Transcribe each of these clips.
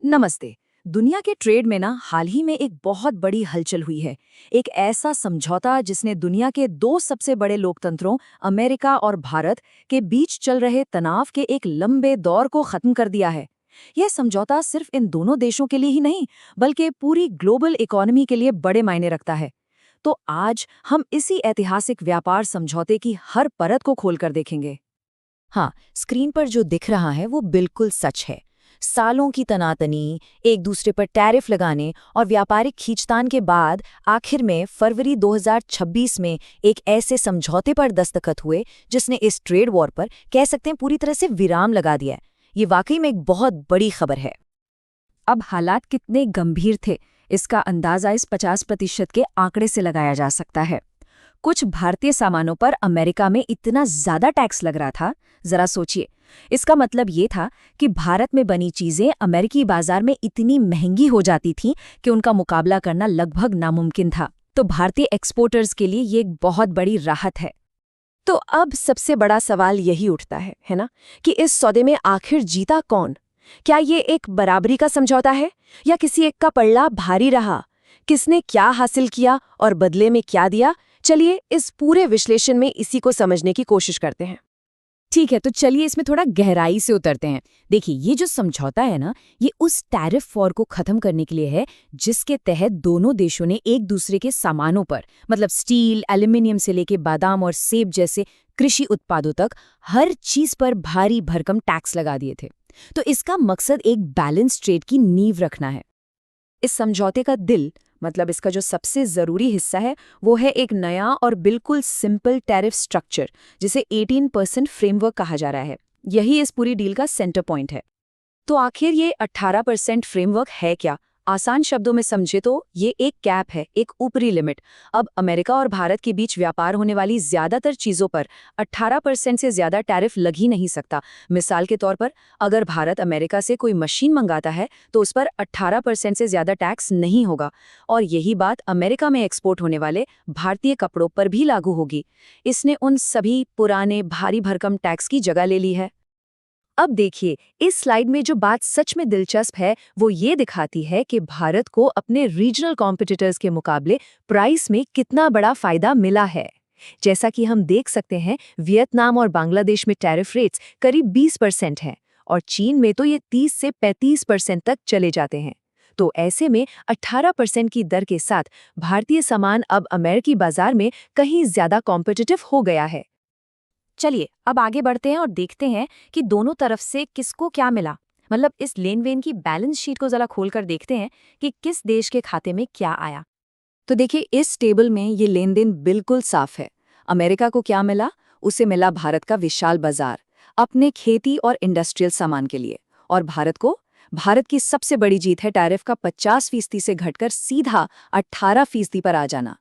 नमस्ते। दुनिया के ट्रेड में ना हाल ही में एक बहुत बड़ी हलचल हुई है। एक ऐसा समझौता जिसने दुनिया के दो सबसे बड़े लोकतंत्रों अमेरिका और भारत के बीच चल रहे तनाव के एक लंबे दौर को खत्म कर दिया है। यह समझौता सिर्फ इन दोनों देशों के लिए ही नहीं, बल्कि पूरी ग्लोबल इकोनॉमी के लिए बड़े मायने रखता है। तो आज हम इसी ऐतिहासिक व्यापार समझौते की हर परत को खोलकर देखेंगे। हाँ, स्क्रीन पर जो दिख रहा है वो बिल्कुल सच है। सालों की तनातनी, एक दूसरे पर टैरिफ लगाने और व्यापारिक खींचतान के बाद आखिर में फरवरी 2026 में एक ऐसे समझौते पर दस्तखत हुए जिसने इस ट्रेड वॉर पर कह सकते हैं पूरी तरह से विराम लगा दिया है। ये वाकई में एक बहुत बड़ी खबर है। अब हालात कितने गंभीर थे, इसका अंदाजा इस 50% के आंकड़े से लगाया जा सकता है। कुछ भारतीय सामानों पर अमेरिका में इतना ज्यादा टैक्स लग रहा था, जरा सोचिए। इसका मतलब ये था कि भारत में बनी चीजें अमेरिकी बाजार में इतनी महंगी हो जाती थीं कि उनका मुकाबला करना लगभग नामुमकिन था। तो भारतीय एक्सपोर्टर्स के लिए ये एक बहुत बड़ी राहत है। तो अब सबसे बड़ा सवाल यही उठता है ना, कि इस सौदे में आखिर जीता कौन? क्या ये एक बराबरी का समझौता है या किसी एक का पल्ला भारी रहा? किसने क्या हासिल किया और बदले में क्या दिया? चलिए इस पूरे विश्लेषण में इसी को समझने की कोशिश करते हैं। ठीक है, तो चलिए इसमें थोड़ा गहराई से उतरते हैं। देखिए, ये जो समझौता है ना, ये उस टैरिफ वॉर को खत्म करने के लिए है जिसके तहत दोनों देशों ने एक दूसरे के सामानों पर, मतलब स्टील, एल्यूमिनियम से लेके बादाम और सेब जैसे कृषि उत्पादों तक हर चीज पर भारी भरकम टैक्स लगा दिए थे। तो इसका मकसद एक बैलेंस ट्रेड की नींव रखना है। इस समझौते का दिल, मतलब इसका जो सबसे जरूरी हिस्सा है, वो है एक नया और बिल्कुल सिंपल टैरिफ स्ट्रक्चर, जिसे 18% फ्रेमवर्क कहा जा रहा है। यही इस पूरी डील का सेंटर पॉइंट है। तो आखिर ये 18% फ्रेमवर्क है क्या? आसान शब्दों में समझे तो ये एक कैप है, एक ऊपरी लिमिट। अब अमेरिका और भारत के बीच व्यापार होने वाली ज्यादातर चीजों पर 18% से ज्यादा टैरिफ लग ही नहीं सकता। मिसाल के तौर पर, अगर भारत अमेरिका से कोई मशीन मंगाता है तो उस पर 18% से ज्यादा टैक्स नहीं होगा। और यही बात अमेरिका में एक्सपोर्ट होने वाले भारतीय कपड़ों पर भी लागू होगी। इसने उन सभी पुराने भारी भरकम टैक्स की जगह ले ली है। अब देखिए, इस स्लाइड में जो बात सच में दिलचस्प है वो ये दिखाती है कि भारत को अपने रीजनल कॉम्पिटिटर्स के मुकाबले प्राइस में कितना बड़ा फायदा मिला है। जैसा कि हम देख सकते हैं, वियतनाम और बांग्लादेश में टैरिफ रेट्स करीब 20% हैं और चीन में तो ये 30 से 35% तक चले जाते हैं। तो ऐसे में 18% की दर के साथ भारतीय सामान अब अमेरिकी बाजार में कहीं ज्यादा कॉम्पिटिटिव हो गया है। चलिए अब आगे बढ़ते हैं और देखते हैं कि दोनों तरफ से किसको क्या मिला। मतलब इस लेन देन की बैलेंस शीट को जरा खोलकर देखते हैं कि किस देश के खाते में क्या आया। तो देखिए, इस टेबल में ये लेन देन बिल्कुल साफ है। अमेरिका को क्या मिला? उसे मिला भारत का विशाल बाजार अपने खेती और इंडस्ट्रियल सामान के लिए। और भारत को? भारत की सबसे बड़ी जीत है टैरिफ का 50% से घटकर सीधा 18% पर आ जाना।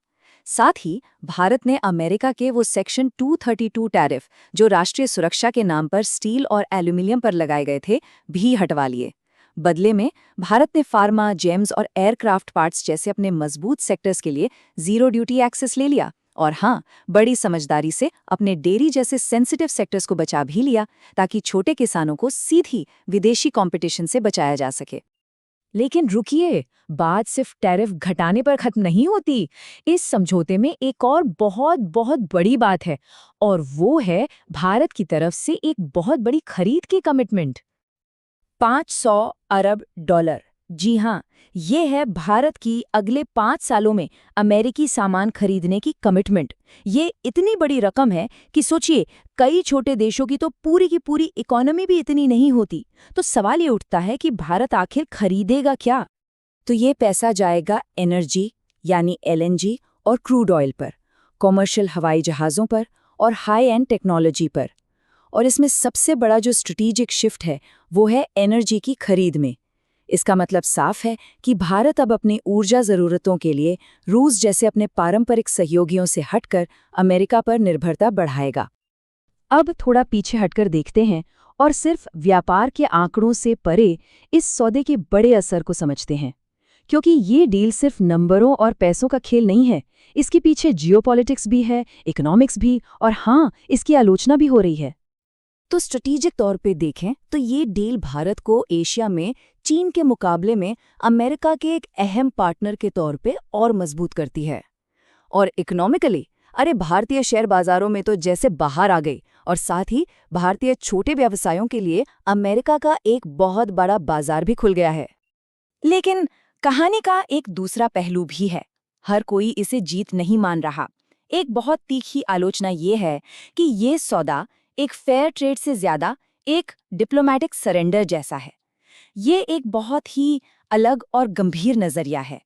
साथ ही भारत ने अमेरिका के वो सेक्शन 232 टैरिफ, जो राष्ट्रीय सुरक्षा के नाम पर स्टील और एल्यूमिनियम पर लगाए गए थे, भी हटवा लिए। बदले में भारत ने फार्मा, जेम्स और एयरक्राफ्ट पार्ट्स जैसे अपने मजबूत सेक्टर्स के लिए जीरो ड्यूटी एक्सेस ले लिया। और हाँ, बड़ी समझदारी से अपने डेयरी जैसे सेंसिटिव सेक्टर्स को बचा भी लिया, ताकि छोटे किसानों को सीधी विदेशी कंपटीशन से बचाया जा सके। लेकिन रुकिए, बात सिर्फ टैरिफ घटाने पर खत्म नहीं होती। इस समझौते में एक और बहुत बहुत बड़ी बात है, और वो है भारत की तरफ से एक बहुत बड़ी खरीद की कमिटमेंट। 500 अरब डॉलर। जी हाँ, ये है भारत की अगले 5 सालों में अमेरिकी सामान खरीदने की कमिटमेंट। ये इतनी बड़ी रकम है कि सोचिए, कई छोटे देशों की तो पूरी की पूरी इकोनॉमी भी इतनी नहीं होती। तो सवाल ये उठता है कि भारत आखिर खरीदेगा क्या? तो ये पैसा जाएगा एनर्जी, यानी एलएनजी और क्रूड ऑयल पर, कॉमर्शियल हवाई जहाज़ों पर और हाई एंड टेक्नोलॉजी पर। और इसमें सबसे बड़ा जो स्ट्रेटेजिक शिफ्ट है वो है एनर्जी की खरीद में। इसका मतलब साफ है कि भारत अब अपनी ऊर्जा ज़रूरतों के लिए रूस जैसे अपने पारंपरिक सहयोगियों से हटकर अमेरिका पर निर्भरता बढ़ाएगा। अब थोड़ा पीछे हटकर देखते हैं और सिर्फ व्यापार के आंकड़ों से परे इस सौदे के बड़े असर को समझते हैं। क्योंकि ये डील सिर्फ नंबरों और पैसों का खेल नहीं है, इसके पीछे जियोपॉलिटिक्स भी है, इकोनॉमिक्स भी, और हाँ, इसकी आलोचना भी हो रही है। तो स्ट्रेटेजिक तौर पे देखें तो ये डील भारत को एशिया में चीन के मुकाबले में अमेरिका के एक अहम पार्टनर के तौर पे और मजबूत करती है। और इकोनॉमिकली, अरे भारतीय शेयर बाजारों में तो जैसे बाहर आ गई, और साथ ही भारतीय छोटे व्यवसायों के लिए अमेरिका का एक बहुत बड़ा बाजार भी खुल गया है। लेकिन कहानी का एक दूसरा पहलू भी है। हर कोई इसे जीत नहीं मान रहा। एक बहुत तीखी आलोचना ये है कि ये सौदा एक फेयर ट्रेड से ज्यादा एक डिप्लोमेटिक सरेंडर जैसा है। ये एक बहुत ही अलग और गंभीर नजरिया है।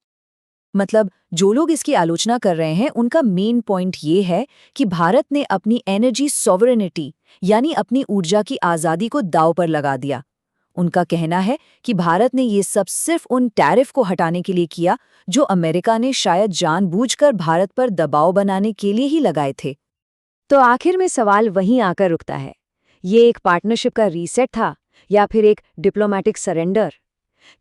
मतलब जो लोग इसकी आलोचना कर रहे हैं उनका मेन पॉइंट ये है कि भारत ने अपनी एनर्जी सॉवरेनिटी यानी अपनी ऊर्जा की आज़ादी को दांव पर लगा दिया। उनका कहना है कि भारत ने ये सब सिर्फ उन टैरिफ को हटाने के लिए किया जो अमेरिका ने शायद जानबूझकर भारत पर दबाव बनाने के लिए ही लगाए थे। तो आखिर में सवाल वहीं आकर रुकता है, ये एक पार्टनरशिप का रीसेट था या फिर एक डिप्लोमेटिक सरेंडर?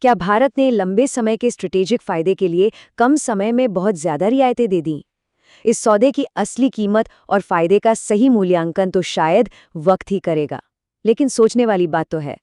क्या भारत ने लंबे समय के स्ट्रेटेजिक फायदे के लिए कम समय में बहुत ज्यादा रियायतें दे दी? इस सौदे की असली कीमत और फायदे का सही मूल्यांकन तो शायद वक्त ही करेगा। लेकिन सोचने वाली बात तो है,